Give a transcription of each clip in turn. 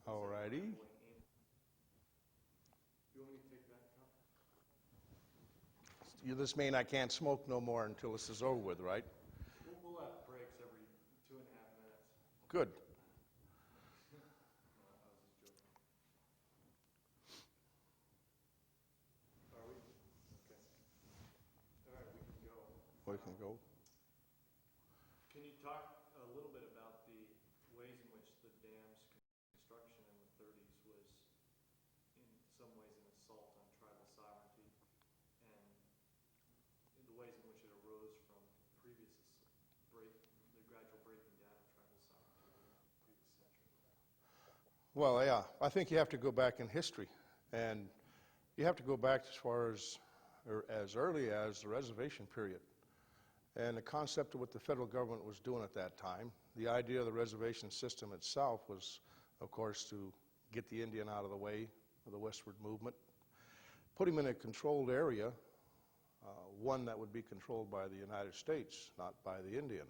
All righty. You want me to take that, Tom? This means I can't smoke no more until this is over with, right? We'll have breaks every 2.5 minutes. Good. No, I was just joking. Are we? Okay. All right, we can go. We can go. Can you talk a little bit about the ways in which the dam's construction in the 30s was in some ways an assault on tribal sovereignty and the ways in which it arose from the gradual breaking down of tribal sovereignty in the previous century? Well, yeah, I think you have to go back in history, and you have to go back as far as, or as early as the reservation period. And the concept of what the federal government was doing at that time, the idea of the reservation system itself was, of course, to get the Indian out of the way of the westward movement, put him in a controlled area, one that would be controlled by the United States, not by the Indian.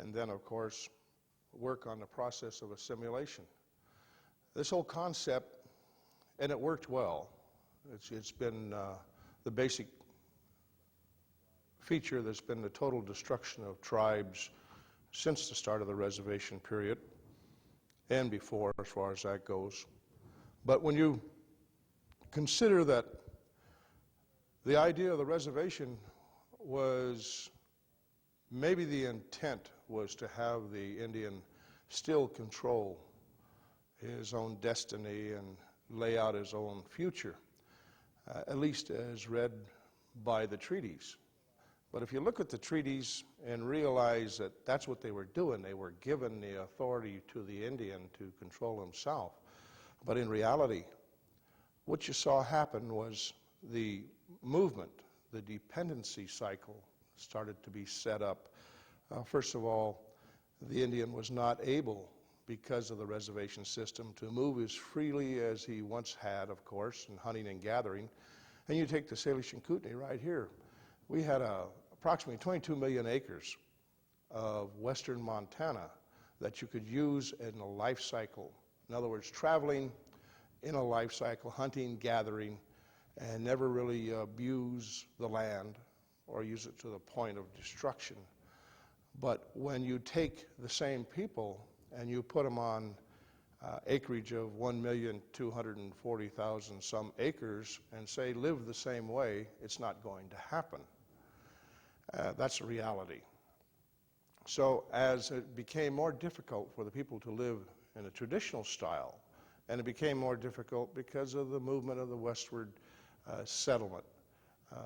And then, of course, work on the process of assimilation. This whole concept, and it worked well. It's been the basic feature that's been the total destruction of tribes since the start of the reservation period and before, as far as that goes. But when you consider that the idea of the reservation was, maybe the intent was to have the Indian still control his own destiny and lay out his own future, at least as read by the treaties. But if you look at the treaties and realize that that's what they were doing, they were given the authority to the Indian to control himself. But in reality, what you saw happen was the movement, the dependency cycle started to be set up. First of all, the Indian was not able, because of the reservation system, to move as freely as he once had, of course, in hunting and gathering. And you take the Salish and Kootenai right here. We had approximately 22 million acres of western Montana that you could use in a life cycle. In other words, traveling in a life cycle, hunting, gathering, and never really abuse the land or use it to the point of destruction. But when you take the same people and you put them on acreage of 1,240,000 some acres and say live the same way, it's not going to happen. That's a reality. So as it became more difficult for the people to live in a traditional style, and it became more difficult because of the movement of the westward settlement,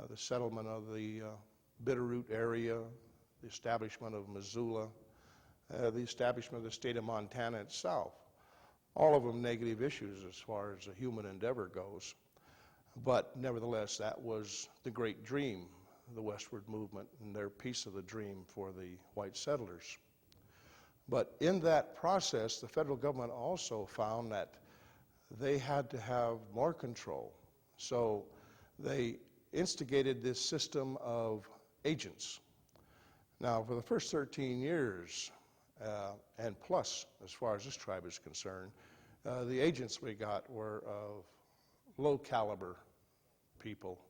the settlement of the Bitterroot area, the establishment of Missoula, the establishment of the state of Montana itself, all of them negative issues as far as the human endeavor goes. But nevertheless, that was the great dream, the westward movement, and their piece of the dream for the white settlers. But in that process, the federal government also found that they had to have more control. So they instigated this system of agents. Now, for the first 13 years, and plus, as far as this tribe is concerned, the agents we got were of low caliber people,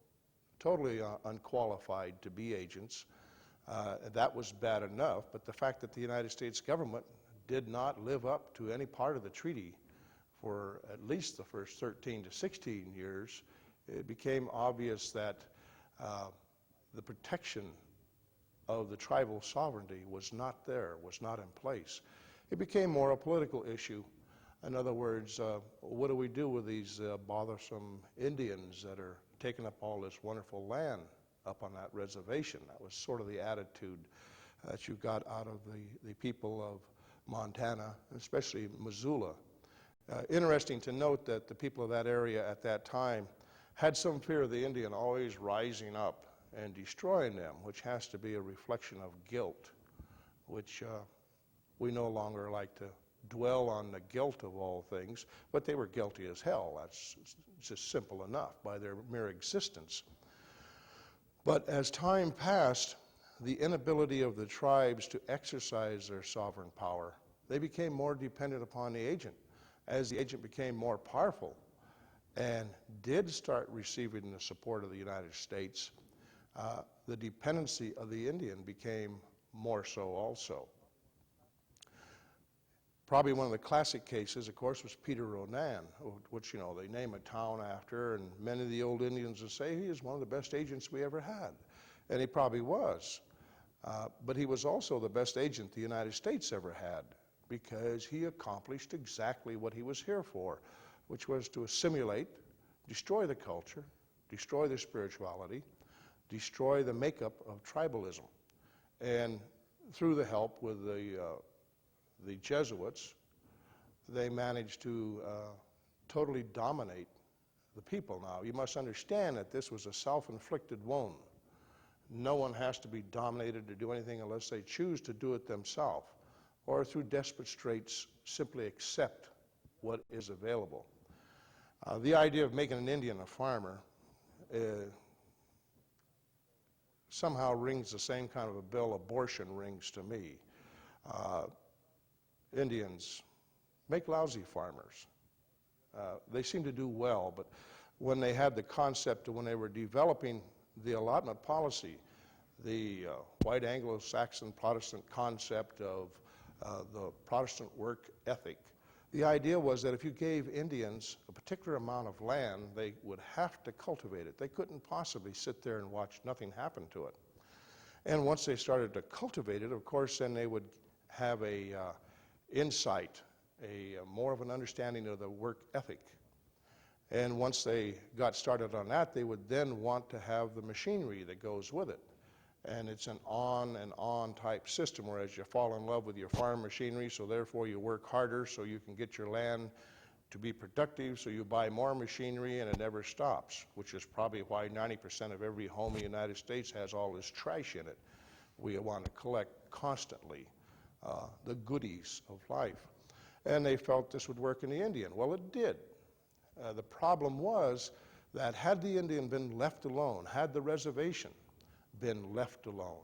totally unqualified to be agents. That was bad enough, but the fact that the United States government did not live up to any part of the treaty for at least the first 13 to 16 years, it became obvious that the protection of the tribal sovereignty was not there, was not in place. It became more a political issue. In other words, what do we do with these bothersome Indians that are taking up all this wonderful land up on that reservation? That was sort of the attitude that you got out of the people of Montana, especially Missoula. Interesting to note that the people of that area at that time had some fear of the Indian always rising up and destroying them, which has to be a reflection of guilt, which we no longer like to dwell on the guilt of all things, but they were guilty as hell. That's just simple enough by their mere existence. But as time passed, the inability of the tribes to exercise their sovereign power, they became more dependent upon the agent. as the agent became more powerful and did start receiving the support of the United States, the dependency of the Indian became more so also. Probably one of the classic cases, of course, was Peter Ronan, which, you know, they name a town after, and many of the old Indians will say he is one of the best agents we ever had. And he probably was. But he was also the best agent the United States ever had, because he accomplished exactly what he was here for, which was to assimilate, destroy the culture, destroy the spirituality, destroy the makeup of tribalism. And through the help with the Jesuits, they managed to totally dominate the people. Now, you must understand that this was a self-inflicted wound. No one has to be dominated to do anything unless they choose to do it themselves, or through desperate straits simply accept what is available. The idea of making an Indian a farmer somehow rings the same kind of a bell abortion rings to me. Indians make lousy farmers. They seem to do well, but when they had the concept of when they were developing the allotment policy, the white Anglo-Saxon Protestant concept of the Protestant work ethic, the idea was that if you gave Indians a particular amount of land, they would have to cultivate it. They couldn't possibly sit there and watch nothing happen to it. And once they started to cultivate it, of course, then they would have a insight, more of an understanding of the work ethic. And once they got started on that, they would then want to have the machinery that goes with it. And it's an on and on type system, whereas you fall in love with your farm machinery, so therefore you work harder so you can get your land to be productive, so you buy more machinery and it never stops, which is probably why 90% of every home in the United States has all this trash in it. We want to collect constantly the goodies of life. And they felt this would work in the Indian. Well, it did. The problem was that had the Indian been left alone, had the reservation been left alone,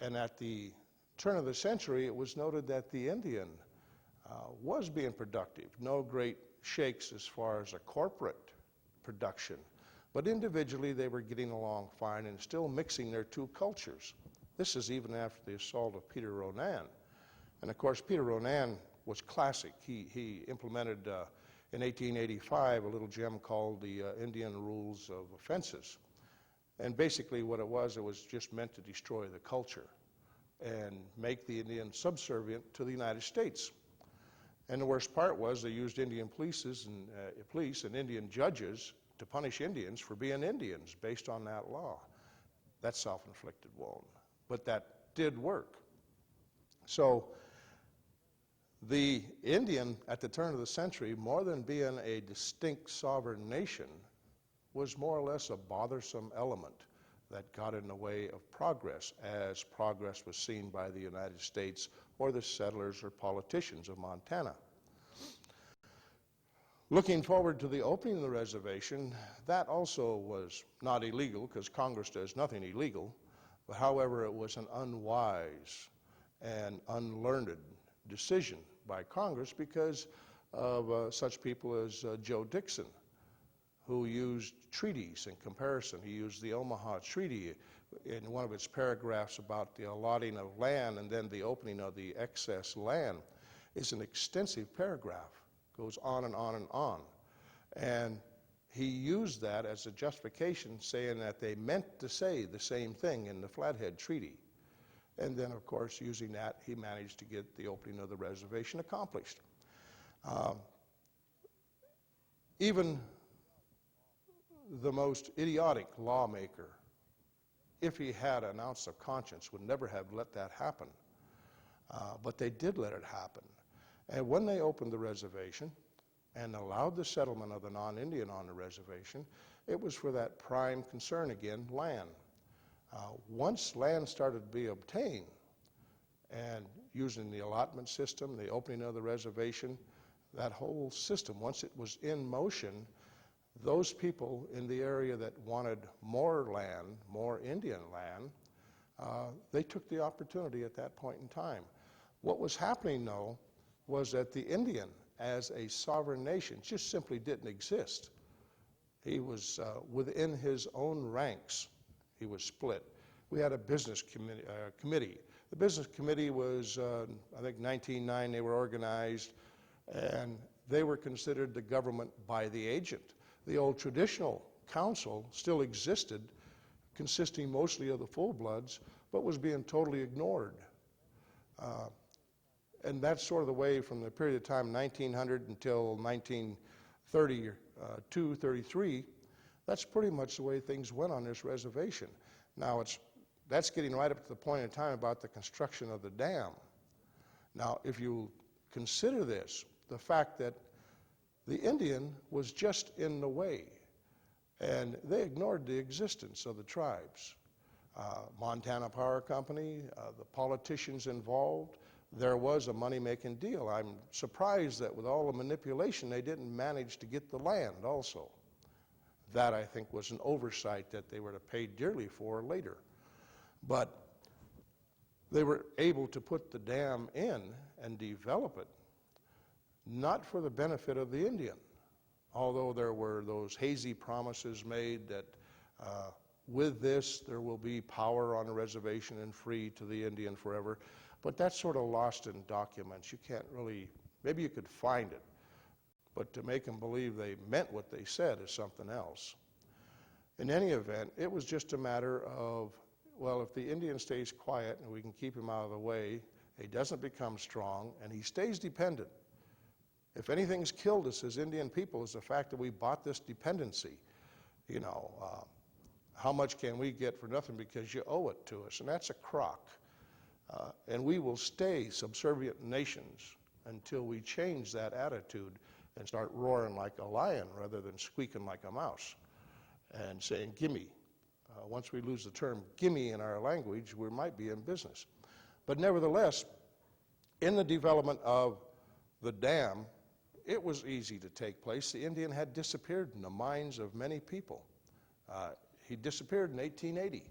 and at the turn of the century, it was noted that the Indian was being productive. No great shakes as far as a corporate production, but individually they were getting along fine and still mixing their two cultures. This is even after the assault of Peter Ronan. And of course, Peter Ronan was classic. He implemented in 1885 a little gem called the Indian Rules of Offenses. And basically what it was just meant to destroy the culture and make the Indian subservient to the United States. And the worst part was they used Indian police and Indian judges to punish Indians for being Indians based on that law. That's self-inflicted wound. But that did work. So the Indian at the turn of the century, more than being a distinct sovereign nation, was more or less a bothersome element that got in the way of progress, as progress was seen by the United States or the settlers or politicians of Montana. Looking forward to the opening of the reservation, that also was not illegal, because Congress does nothing illegal, but however, it was an unwise and unlearned decision by Congress because of such people as Joe Dixon, who used treaties in comparison. He used the Omaha Treaty in one of its paragraphs about the allotting of land and then the opening of the excess land. It's an extensive paragraph, goes on and on and on. And he used that as a justification, saying that they meant to say the same thing in the Flathead Treaty. And then, of course, using that, he managed to get the opening of the reservation accomplished. Even the most idiotic lawmaker, if he had an ounce of conscience, would never have let that happen. But they did let it happen. And when they opened the reservation and allowed the settlement of the non-Indian on the reservation, it was for that prime concern again, land. Once land started to be obtained, and using the allotment system, the opening of the reservation, that whole system, once it was in motion, those people in the area that wanted more land, more Indian land, they took the opportunity at that point in time. What was happening, though, was that the Indian as a sovereign nation just simply didn't exist. He was within his own ranks. He was split. We had a business committee. The business committee was, I think, 1909 they were organized, and they were considered the government by the agent. The old traditional council still existed, consisting mostly of the full-bloods, but was being totally ignored. And that's sort of the way from the period of time 1900 until 1932, 33, that's pretty much the way things went on this reservation. Now, that's getting right up to the point in time about the construction of the dam. Now, if you consider this, the fact that the Indian was just in the way, and they ignored the existence of the tribes. Montana Power Company, the politicians involved, there was a money-making deal. I'm surprised that with all the manipulation, they didn't manage to get the land also. That, I think, was an oversight that they were to pay dearly for later. But they were able to put the dam in and develop it, not for the benefit of the Indian, although there were those hazy promises made that with this there will be power on the reservation and free to the Indian forever. But that's sort of lost in documents. You can't really, maybe you could find it, but to make them believe they meant what they said is something else. In any event, it was just a matter of, well, if the Indian stays quiet and we can keep him out of the way, he doesn't become strong, and he stays dependent. If anything's killed us as Indian people is the fact that we bought this dependency. You know, how much can we get for nothing because you owe it to us? And that's a crock. And we will stay subservient nations until we change that attitude and start roaring like a lion rather than squeaking like a mouse and saying, gimme. Once we lose the term gimme in our language, we might be in business. But nevertheless, in the development of the dam, it was easy to take place. The Indian had disappeared in the minds of many people. He disappeared in 1880.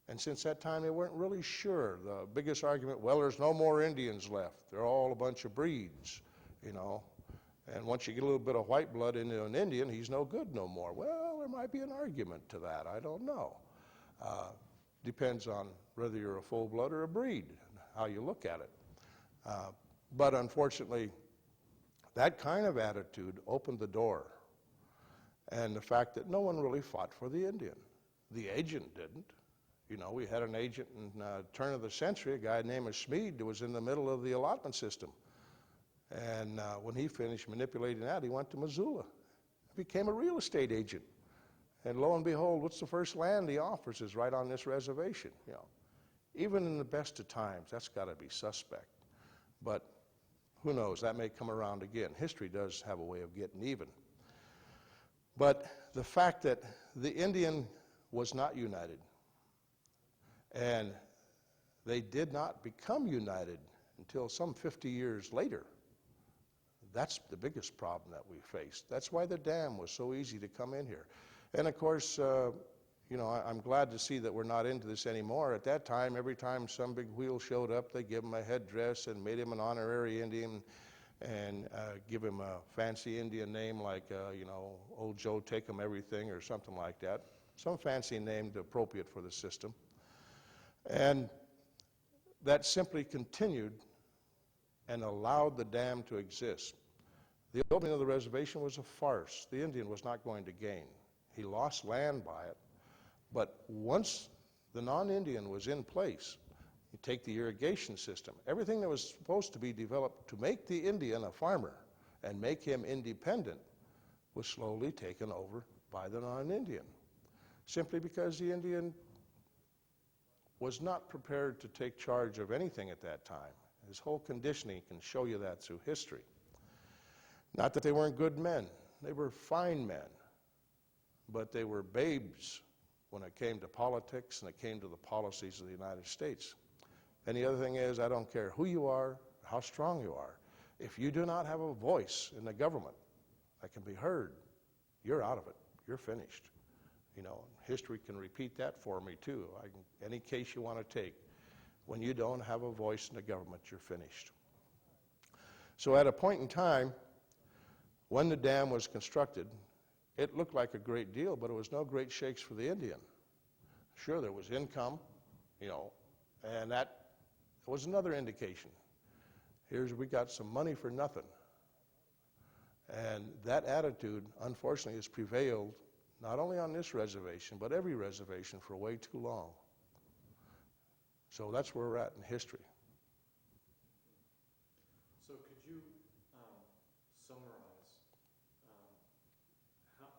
And since that time, they weren't really sure. The biggest argument, well, there's no more Indians left. They're all a bunch of breeds, you know. And once you get a little bit of white blood into an Indian, he's no good no more. Well, there might be an argument to that. I don't know. Depends on whether you're a full blood or a breed, how you look at it. But unfortunately, that kind of attitude opened the door. And the fact that no one really fought for the Indian. The agent didn't. You know, we had an agent in the turn of the century, a guy named Smead, who was in the middle of the allotment system. And when he finished manipulating that, he went to Missoula. Became a real estate agent. And lo and behold, what's the first land he offers is right on this reservation. You know, even in the best of times, that's got to be suspect. But who knows, that may come around again. History does have a way of getting even. But the fact that the Indian was not united, and they did not become united until some 50 years later, that's the biggest problem that we faced. That's why the dam was so easy to come in here. And of course, you know, I'm glad to see that we're not into this anymore. At that time, every time some big wheel showed up, they give him a headdress and made him an honorary Indian and give him a fancy Indian name like, you know, Old Joe Take 'em everything or something like that. Some fancy name appropriate for the system. And that simply continued and allowed the dam to exist. The opening of the reservation was a farce. The Indian was not going to gain. He lost land by it. But once the non-Indian was in place, you take the irrigation system, everything that was supposed to be developed to make the Indian a farmer and make him independent was slowly taken over by the non-Indian, simply because the Indian was not prepared to take charge of anything at that time. His whole conditioning can show you that through history. Not that they weren't good men. They were fine men. But they were babes when it came to politics and it came to the policies of the United States. And the other thing is, I don't care who you are, how strong you are. If you do not have a voice in the government that can be heard, you're out of it. You're finished. You know, history can repeat that for me too. Any case you want to take, when you don't have a voice in the government, you're finished. So at a point in time, when the dam was constructed, it looked like a great deal, but it was no great shakes for the Indian. Sure, there was income, and that was another indication. We got some money for nothing. And that attitude, unfortunately, has prevailed not only on this reservation, but every reservation for way too long. So that's where we're at in history. So could you summarize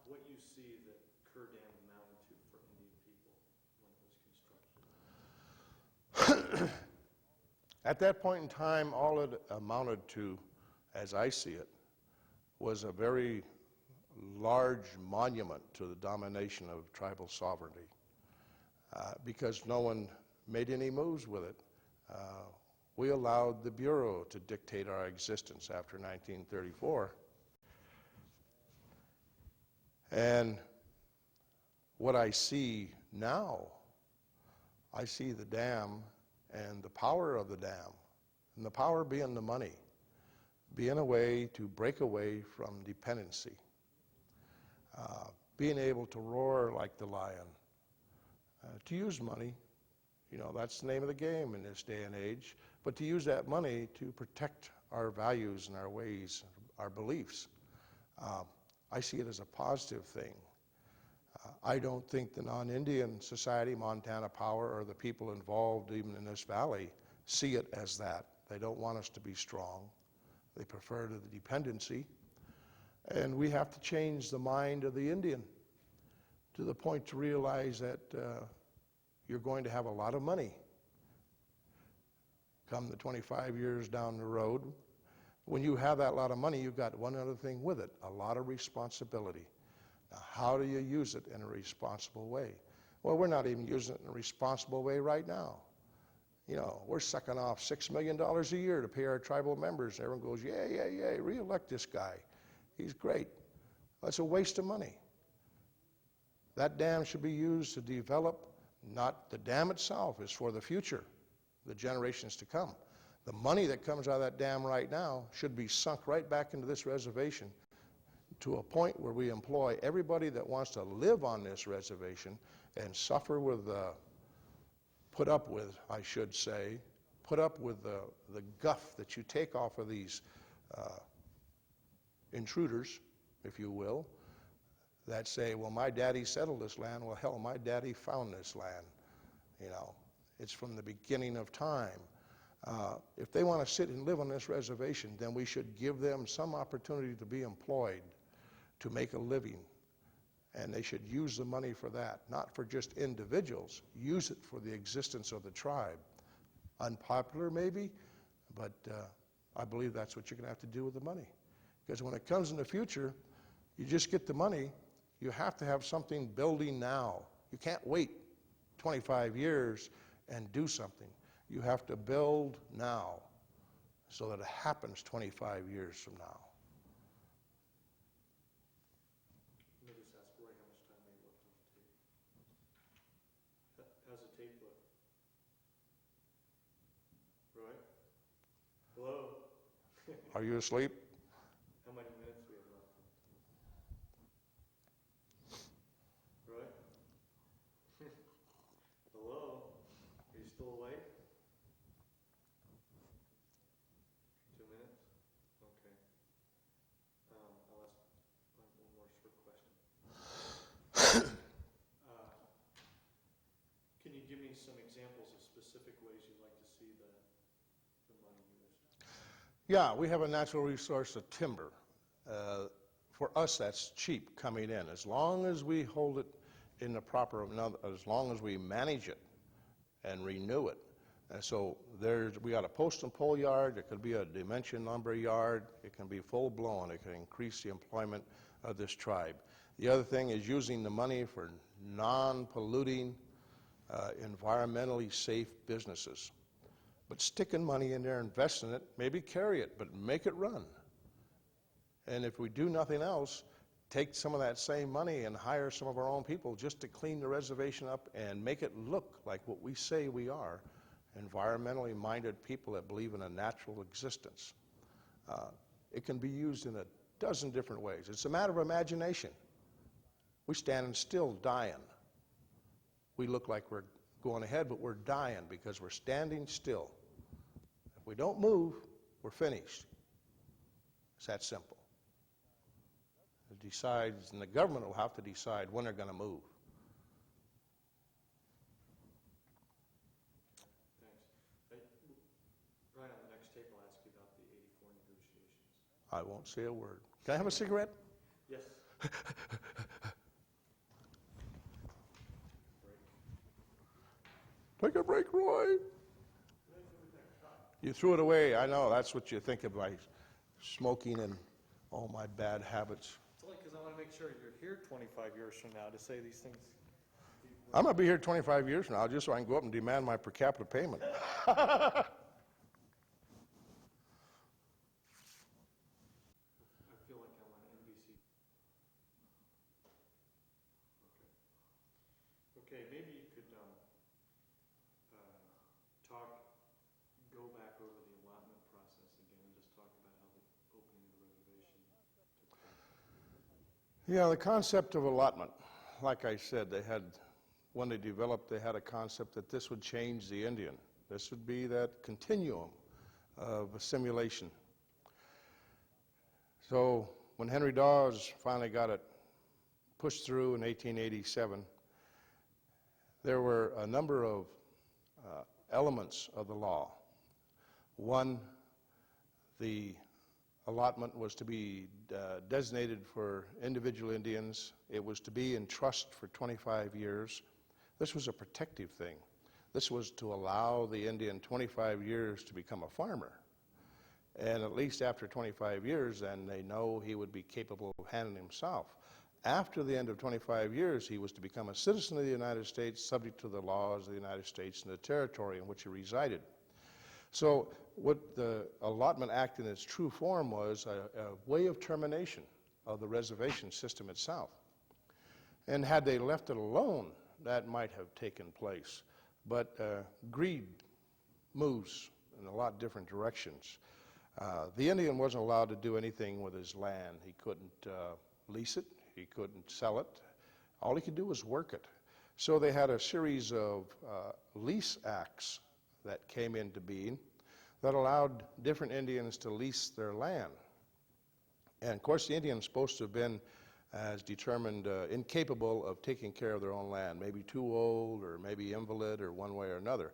what you see that Kerr Dam amounted to for Indian people when it was constructed? At that point in time, all it amounted to, as I see it, was a very large monument to the domination of tribal sovereignty, because no one made any moves with it. We allowed the Bureau to dictate our existence after 1934. And what I see now, I see the dam and the power of the dam, and the power being the money, being a way to break away from dependency, being able to roar like the lion, to use money. That's the name of the game in this day and age, but to use that money to protect our values and our ways, our beliefs. I see it as a positive thing. I don't think the non-Indian society, Montana Power, or the people involved even in this valley see it as that. They don't want us to be strong. They prefer to the dependency. And we have to change the mind of the Indian to the point to realize that you're going to have a lot of money come the 25 years down the road. When you have that lot of money, you've got one other thing with it, a lot of responsibility. Now, how do you use it in a responsible way? Well, we're not even using it in a responsible way right now. We're sucking off $6 million a year to pay our tribal members. Everyone goes, yay, re-elect this guy. He's great. That's a waste of money. That dam should be used to develop, not the dam itself is for the future, the generations to come. The money that comes out of that dam right now should be sunk right back into this reservation to a point where we employ everybody that wants to live on this reservation and suffer with, put up with the guff that you take off of these intruders, if you will, that say, well, my daddy settled this land. Well, hell, my daddy found this land. It's from the beginning of time. If they want to sit and live on this reservation, then we should give them some opportunity to be employed, to make a living. And they should use the money for that, not for just individuals. Use it for the existence of the tribe. Unpopular, maybe, but I believe that's what you're going to have to do with the money. Because when it comes in the future, you just get the money. You have to have something building now. You can't wait 25 years and do something. You have to build now so that it happens 25 years from now. Let me just ask Roy how much time we left on the tape. How's the tape look? Roy? Hello? Are you asleep? How many minutes we have left? Roy? Hello? Are you still awake? 2 minutes? Okay. I'll ask one more short question. Can you give me some examples of specific ways you'd like to see the money used? Yeah, we have a natural resource of timber. For us, that's cheap coming in. As long as we hold it in the proper, as long as we manage it and renew it. And so we got a post and pole yard. It could be a dimension lumber yard. It can be full blown. It can increase the employment of this tribe. The other thing is using the money for non-polluting, environmentally safe businesses. But sticking money in there, invest in it, maybe carry it, but make it run. And if we do nothing else, take some of that same money and hire some of our own people just to clean the reservation up and make it look like what we say we are, environmentally minded people that believe in a natural existence. It can be used in a dozen different ways. It's a matter of imagination. We're standing still, dying. We look like we're going ahead, but we're dying because we're standing still. If we don't move, we're finished. It's that simple. It decides, and the government will have to decide when they're going to move. Thanks. Brian, on the next tape, I'll ask you about the 84 negotiations. I won't say a word. Can I have a cigarette? Yes. Take a break, Roy. You threw it away. I know. That's what you think of by smoking and all my bad habits. It's only because I want to make sure you're here 25 years from now to say these things. I'm going to be here 25 years from now just so I can go up and demand my per capita payment. I feel like I'm on NBC. Okay, maybe you could go back over the allotment process again and just talk about how the opening of the reservation took place. Yeah, the concept of allotment, like I said, when they developed, they had a concept that this would change the Indian. This would be that continuum of assimilation. So when Henry Dawes finally got it pushed through in 1887, there were a number of elements of the law. One, the allotment was to be designated for individual Indians. It was to be in trust for 25 years. This was a protective thing. This was to allow the Indian 25 years to become a farmer. And at least after 25 years, then they know he would be capable of handling himself. After the end of 25 years, he was to become a citizen of the United States, subject to the laws of the United States and the territory in which he resided. So what the Allotment Act in its true form was a way of termination of the reservation system itself. And had they left it alone, that might have taken place. But greed moves in a lot different directions. The Indian wasn't allowed to do anything with his land. He couldn't lease it. He couldn't sell it. All he could do was work it. So they had a series of lease acts that came into being that allowed different Indians to lease their land. And of course the Indian's supposed to have been as determined incapable of taking care of their own land, maybe too old or maybe invalid or one way or another.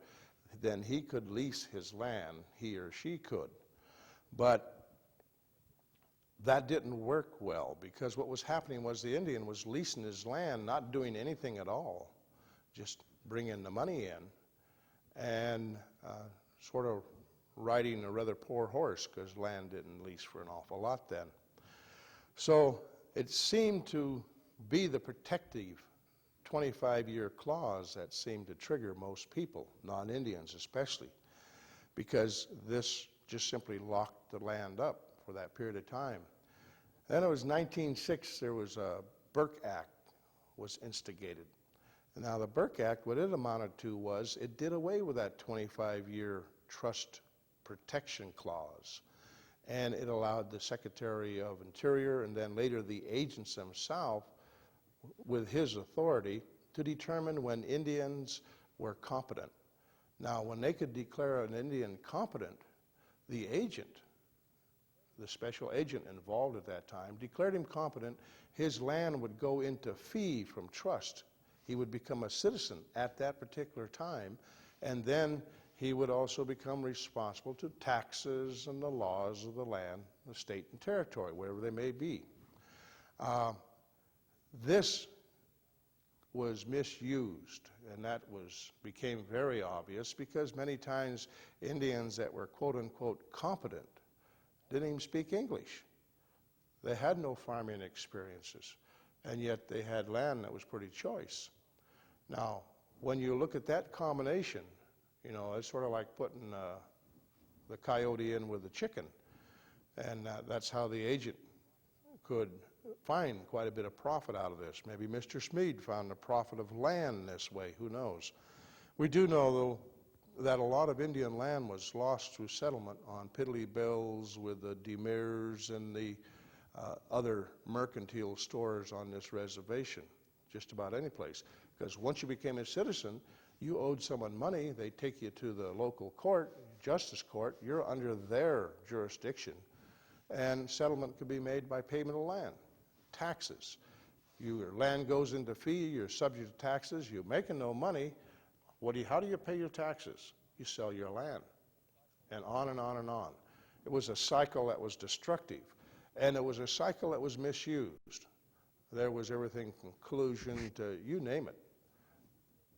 Then he could lease his land, he or she could. But that didn't work well, because what was happening was the Indian was leasing his land, not doing anything at all, just bringing the money in and sort of riding a rather poor horse, because land didn't lease for an awful lot then. So it seemed to be the protective 25-year clause that seemed to trigger most people, non-Indians especially, because this just simply locked the land up for that period of time. Then it was 1906, there was a Burke Act was instigated. And now the Burke Act, what it amounted to was it did away with that 25-year trust protection clause. And it allowed the Secretary of Interior and then later the agents themselves, with his authority, to determine when Indians were competent. Now, when they could declare an Indian competent, the agent, the special agent involved at that time, declared him competent. His land would go into fee from trust. He would become a citizen at that particular time, and then he would also become responsible to taxes and the laws of the land, the state and territory, wherever they may be. This was misused, and that became very obvious, because many times Indians that were quote-unquote competent didn't even speak English. They had no farming experiences, and yet they had land that was pretty choice. Now, when you look at that combination, you know, it's sort of like putting the coyote in with the chicken, and that's how the agent could find quite a bit of profit out of this. Maybe Mr. Smead found the profit of land this way, who knows. We do know, though, that a lot of Indian land was lost through settlement on piddly bills with the Demirs and the other mercantile stores on this reservation, just about any place. Because once you became a citizen, you owed someone money, they take you to the local court, justice court, you're under their jurisdiction, and settlement could be made by payment of land, taxes. Your land goes into fee, you're subject to taxes, you're making no money. How do you pay your taxes? You sell your land, and on and on and on. It was a cycle that was destructive, and it was a cycle that was misused. There was everything from collusion to you name it,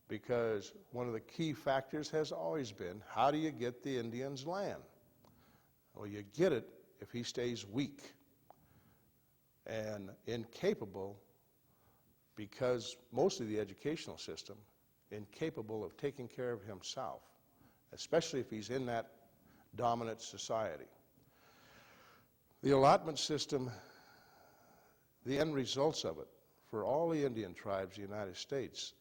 because one of the key factors has always been, how do you get the Indian's land? Well, you get it if he stays weak and incapable, because most of the educational system, incapable of taking care of himself, especially if he's in that dominant society. The allotment system, the end results of it, for all the Indian tribes in the United States,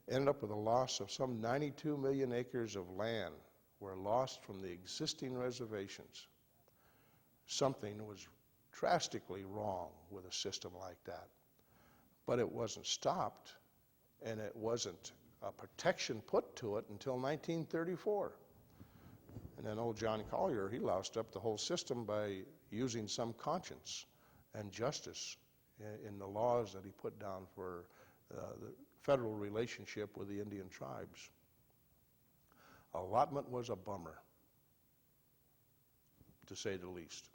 ended up with a loss of some 92 million acres of land were lost from the existing reservations. Something was drastically wrong with a system like that. But it wasn't stopped, and it wasn't a protection put to it until 1934. And then old John Collier, he loused up the whole system by using some conscience and justice in the laws that he put down for the federal relationship with the Indian tribes. Allotment was a bummer, to say the least.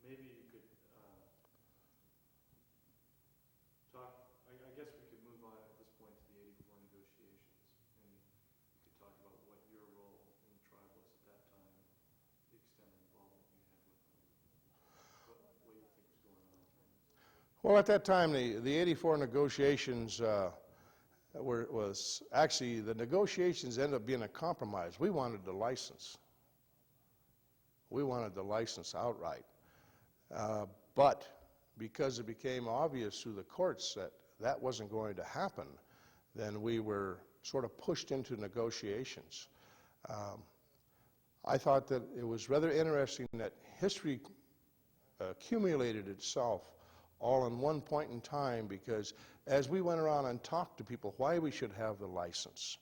Maybe you could talk, I guess we could move on at this point to the 84 negotiations, and you could talk about what your role in the tribe was at that time, the extent of involvement you had with them, what you think was going on. Well, at that time, the 84 negotiations was actually, the negotiations ended up being a compromise. We wanted the license. We wanted the license outright. But because it became obvious through the courts that that wasn't going to happen, then we were sort of pushed into negotiations. I thought that it was rather interesting that history accumulated itself all in one point in time, because as we went around and talked to people why we should have the license,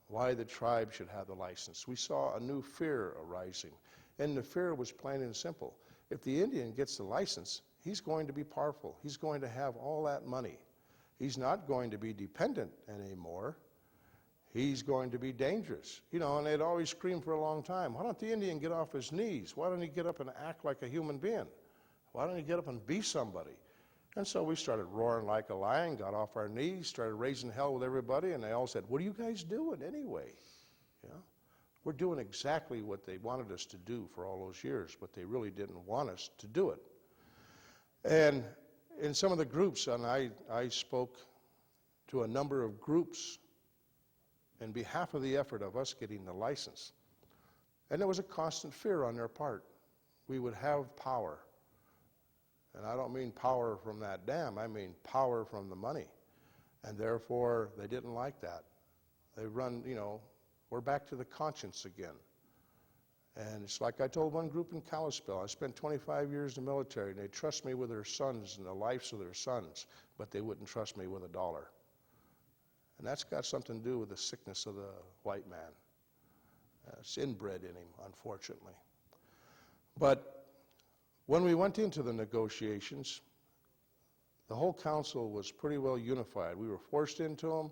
why the tribe should have the license, we saw a new fear arising. And the fear was plain and simple. If the Indian gets the license, he's going to be powerful. He's going to have all that money. He's not going to be dependent anymore. He's going to be dangerous. You know, and they'd always scream for a long time, why don't the Indian get off his knees? Why don't he get up and act like a human being? Why don't he get up and be somebody? And so we started roaring like a lion, got off our knees, started raising hell with everybody, and they all said, what are you guys doing anyway? You know? We're doing exactly what they wanted us to do for all those years, but they really didn't want us to do it. And in some of the groups, and I spoke to a number of groups in behalf of the effort of us getting the license. And there was a constant fear on their part. We would have power. And I don't mean power from that dam, I mean power from the money. And therefore, they didn't like that. They run, you know, we're back to the conscience again. And it's like I told one group in Kalispell, I spent 25 years in the military, and they trust me with their sons and the lives of their sons, but they wouldn't trust me with $1. And that's got something to do with the sickness of the white man. It's inbred in him, unfortunately. But when we went into the negotiations, the whole council was pretty well unified. We were forced into them.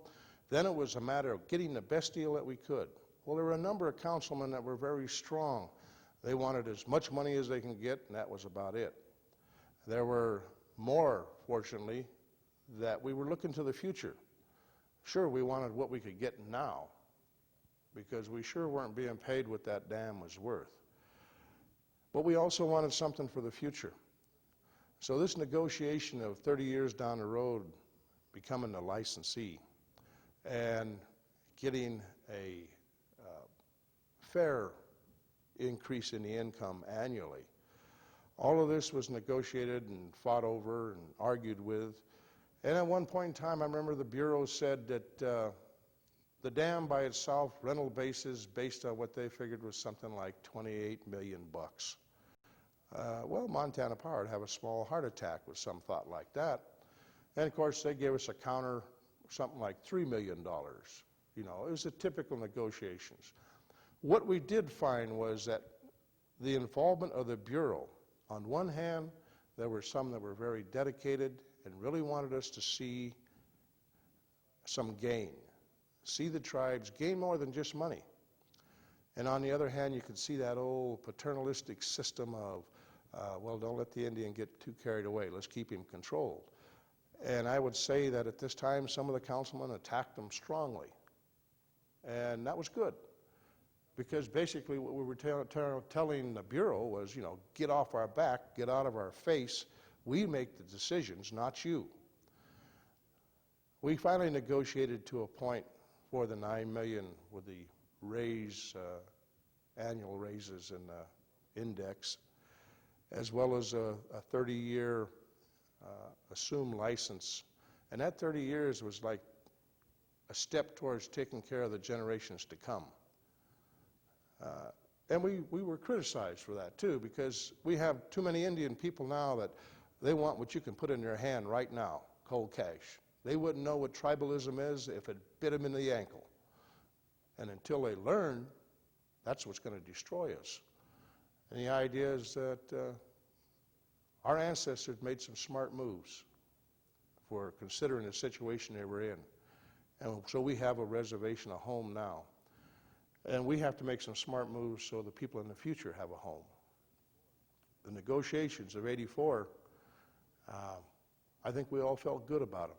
Then it was a matter of getting the best deal that we could. Well, there were a number of councilmen that were very strong. They wanted as much money as they can get, and that was about it. There were more, fortunately, that we were looking to the future. Sure, we wanted what we could get now, because we sure weren't being paid what that dam was worth. But we also wanted something for the future. So this negotiation of 30 years down the road, becoming a licensee, and getting a fair increase in the income annually. All of this was negotiated and fought over and argued with, And at one point in time, I remember the Bureau said that the dam by itself, rental basis, based on what they figured was something like $28 million. Well, Montana Power would have a small heart attack with some thought like that. And of course, they gave us a counter, something like $3 million. You know, it was a typical negotiations. What we did find was that the involvement of the Bureau, on one hand, there were some that were very dedicated and really wanted us to see some gain, see the tribes gain more than just money. And on the other hand, you could see that old paternalistic system of, well, don't let the Indian get too carried away, let's keep him controlled. And I would say that at this time, some of the councilmen attacked them strongly. And that was good, because basically what we were telling the Bureau was, you know, get off our back, get out of our face. We make the decisions, not you. We finally negotiated to a point for the $9 million with the raise, annual raises in the index, as well as a 30-year assumed license. And that 30 years was like a step towards taking care of the generations to come. And we were criticized for that too, because we have too many Indian people now that they want what you can put in their hand right now, cold cash. They wouldn't know what tribalism is if it bit them in the ankle. And until they learn, that's what's going to destroy us. And the idea is that our ancestors made some smart moves for considering the situation they were in. And so we have a reservation, a home now. And we have to make some smart moves so the people in the future have a home. The negotiations of '84, I think we all felt good about them.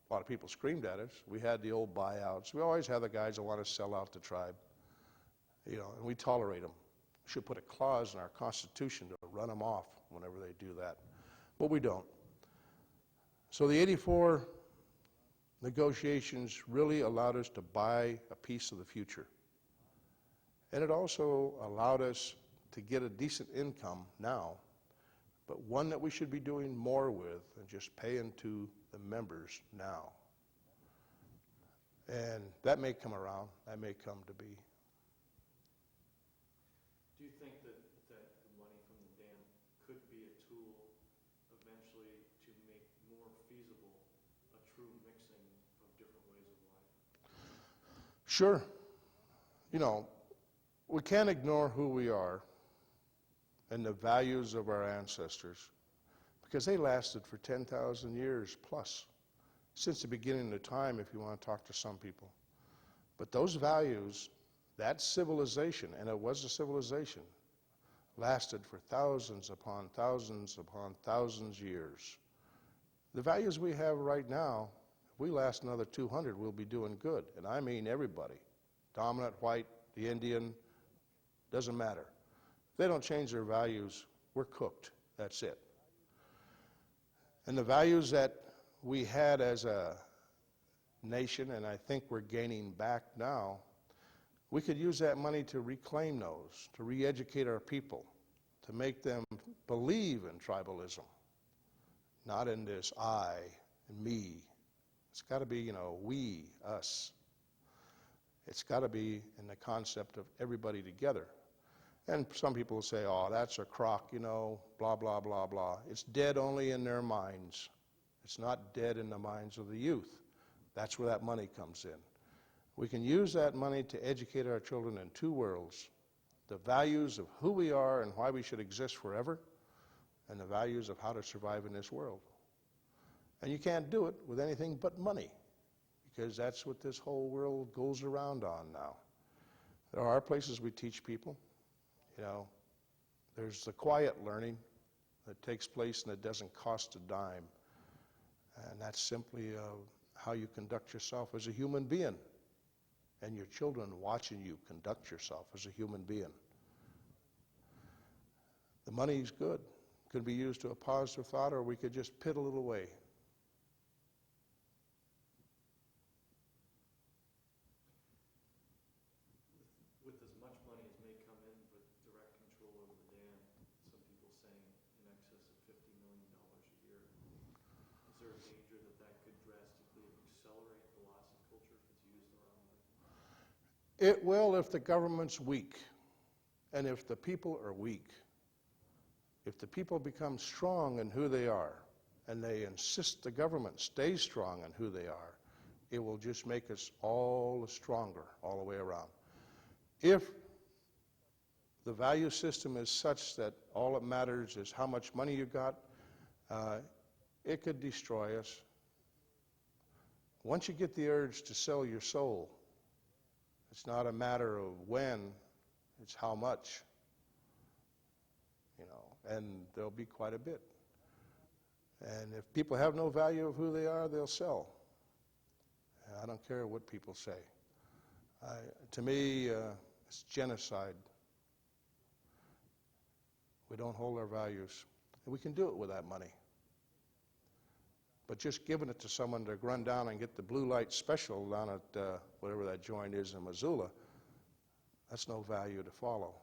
A lot of people screamed at us. We had the old buyouts. We always have the guys that want to sell out the tribe, you know, and we tolerate them. We should put a clause in our Constitution to run them off whenever they do that. But we don't. So the '84 negotiations really allowed us to buy a piece of the future. And it also allowed us to get a decent income now, but one that we should be doing more with than just paying to the members now. And that may come around, that may come to be. Do you think that the money from the dam could be a tool eventually to make more feasible a true mixing of different ways of life? Sure. You know, we can't ignore who we are and the values of our ancestors, because they lasted for 10,000 years plus, since the beginning of time, if you want to talk to some people. But those values, that civilization, and it was a civilization, lasted for thousands upon thousands upon thousands years. The values we have right now, if we last another 200, we'll be doing good. And I mean everybody, dominant, white, the Indian, doesn't matter. If they don't change their values, we're cooked. That's it. And the values that we had as a nation, and I think we're gaining back now, we could use that money to reclaim those, to re-educate our people, to make them believe in tribalism, not in this I and me. It's got to be, you know, we, us. It's got to be in the concept of everybody together. And some people say, oh, that's a crock, you know, blah, blah, blah, blah. It's dead only in their minds. It's not dead in the minds of the youth. That's where that money comes in. We can use that money to educate our children in two worlds: the values of who we are and why we should exist forever, and the values of how to survive in this world. And you can't do it with anything but money, because that's what this whole world goes around on now. There are places we teach people. You know, there's the quiet learning that takes place and it doesn't cost a dime. And that's simply how you conduct yourself as a human being, and your children watching you conduct yourself as a human being. The money's good. It could be used to a positive thought, or we could just piddle it away. With as much money as may come in with direct control over the dam, some people saying in excess of $50 million a year, is there a danger that that could drastically accelerate the loss of culture if it's used the wrong way? It will if the government's weak, and if the people are weak. If the people become strong in who they are, and they insist the government stays strong in who they are, it will just make us all stronger all the way around. If the value system is such that all that matters is how much money you got, it could destroy us. Once you get the urge to sell your soul, it's not a matter of when, it's how much. And there'll be quite a bit. And if people have no value of who they are, they'll sell. I don't care what people say. To me, it's genocide. We don't hold our values. And we can do it with that money. But just giving it to someone to run down and get the blue light special down at whatever that joint is in Missoula, that's no value to follow.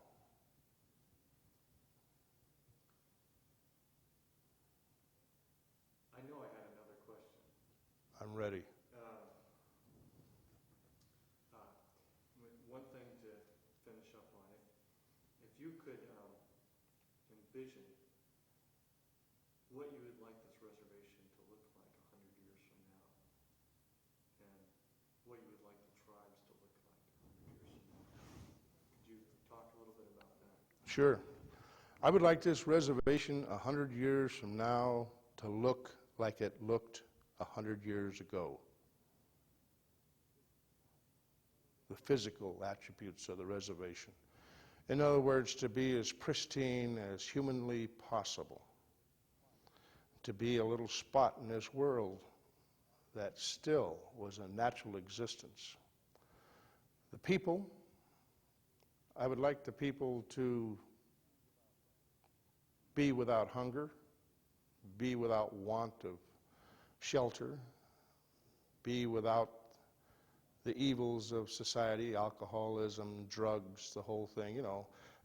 I know I had another question. I'm ready. One thing to finish up on it, if you could envision what you would like this reservation to look like 100 years from now, and what you would like the tribes to look like 100 years from now, could you talk a little bit about that? Sure. I would like this reservation 100 years from now to look like it looked 100 years ago. The physical attributes of the reservation. In other words, to be as pristine as humanly possible. To be a little spot in this world that still was a natural existence. The people, I would like the people to be without hunger, be without want of shelter, be without the evils of society, alcoholism, drugs, the whole thing.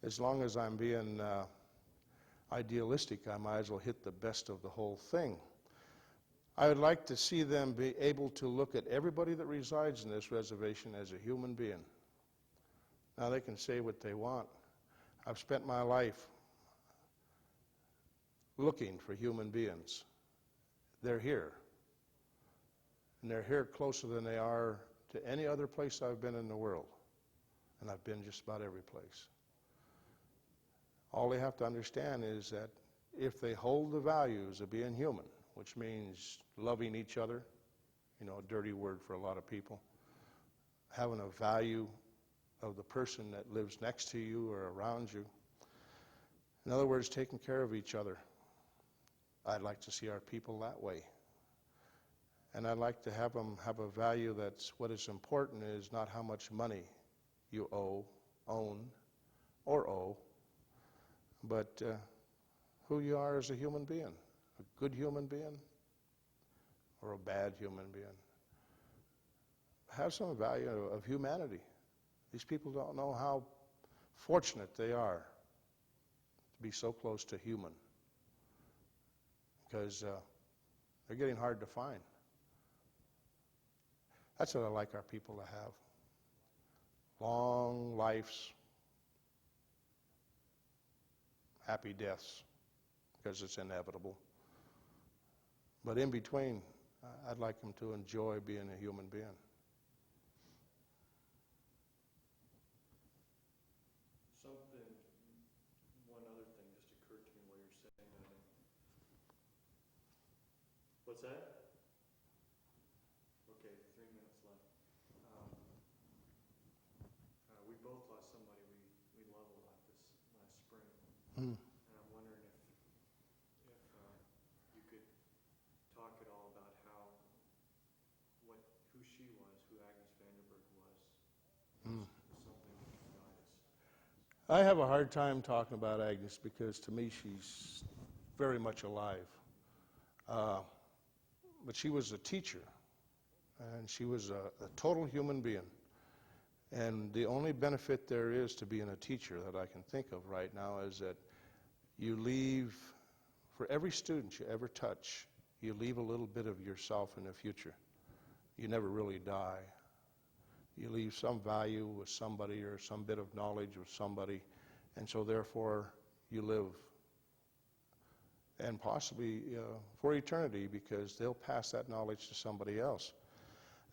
As long as I'm being idealistic, I might as well hit the best of the whole thing. I would like to see them be able to look at everybody that resides in this reservation as a human being. Now, they can say what they want. I've spent my life looking for human beings. They're here. And they're here closer than they are to any other place I've been in the world. And I've been just about every place. All they have to understand is that if they hold the values of being human, which means loving each other, a dirty word for a lot of people, having a value of the person that lives next to you or around you. In other words, taking care of each other. I'd like to see our people that way. And I'd like to have them have a value that's what is important is not how much money you own, but who you are as a human being, a good human being or a bad human being. Have some value of humanity. These people don't know how fortunate they are to be so close to human, because they're getting hard to find. That's what I like our people to have. Long lives, happy deaths, because it's inevitable. But in between, I'd like them to enjoy being a human being. One other thing just occurred to me while you're saying that. What's that? Okay, 3 minutes left. We both lost somebody we love a lot this last spring. And I'm wondering if you could talk at all about who she was, who Agnes Vanderburg was. Something that can guide us. I have a hard time talking about Agnes because to me she's very much alive. But she was a teacher, and she was a total human being. And the only benefit there is to being a teacher that I can think of right now is that you leave, for every student you ever touch, you leave a little bit of yourself in the future. You never really die. You leave some value with somebody or some bit of knowledge with somebody, and so therefore you live, and possibly for eternity, because they'll pass that knowledge to somebody else.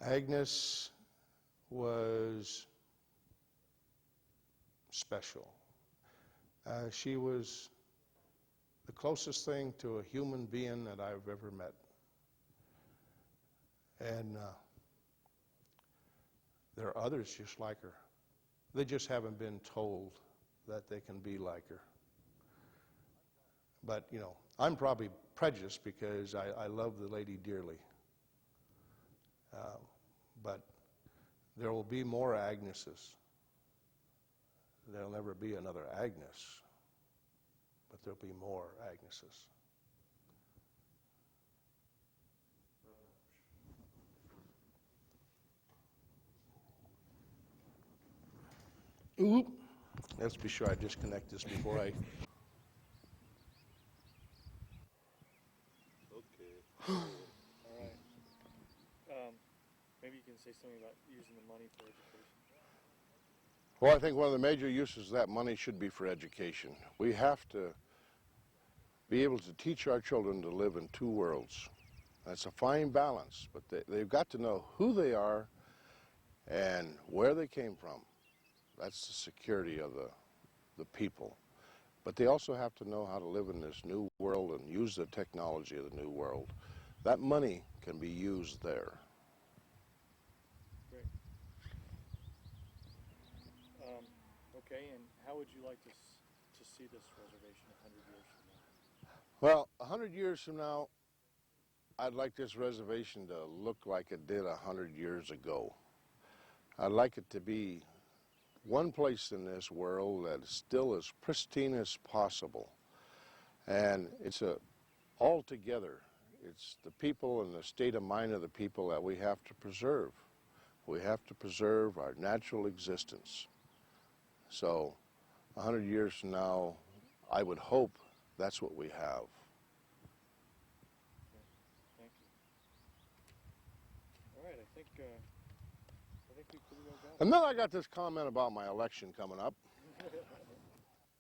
Agnes was special. She was the closest thing to a human being that I've ever met. And there are others just like her. They just haven't been told that they can be like her. But, you know, I'm probably prejudiced because I love the lady dearly. But there will be more Agneses. There'll never be another Agnes, but there'll be more Agneses. Oop. Let's be sure I disconnect this before I... Okay. All right. Maybe you can say something about using the money for education. Well, I think one of the major uses of that money should be for education. We have to be able to teach our children to live in two worlds. That's a fine balance, but they've got to know who they are and where they came from. That's the security of the people. But they also have to know how to live in this new world and use the technology of the new world. That money can be used there. Great. Okay, and how would you like to see this reservation 100 years from now? Well, 100 years from now, I'd like this reservation to look like it did 100 years ago. I'd like it to be one place in this world that is still as pristine as possible. And it's all together. It's the people and the state of mind of the people that we have to preserve. We have to preserve our natural existence. So 100 years from now, I would hope that's what we have. Okay. Thank you. All right, I think we pretty well got it. And then I got this comment about my election coming up.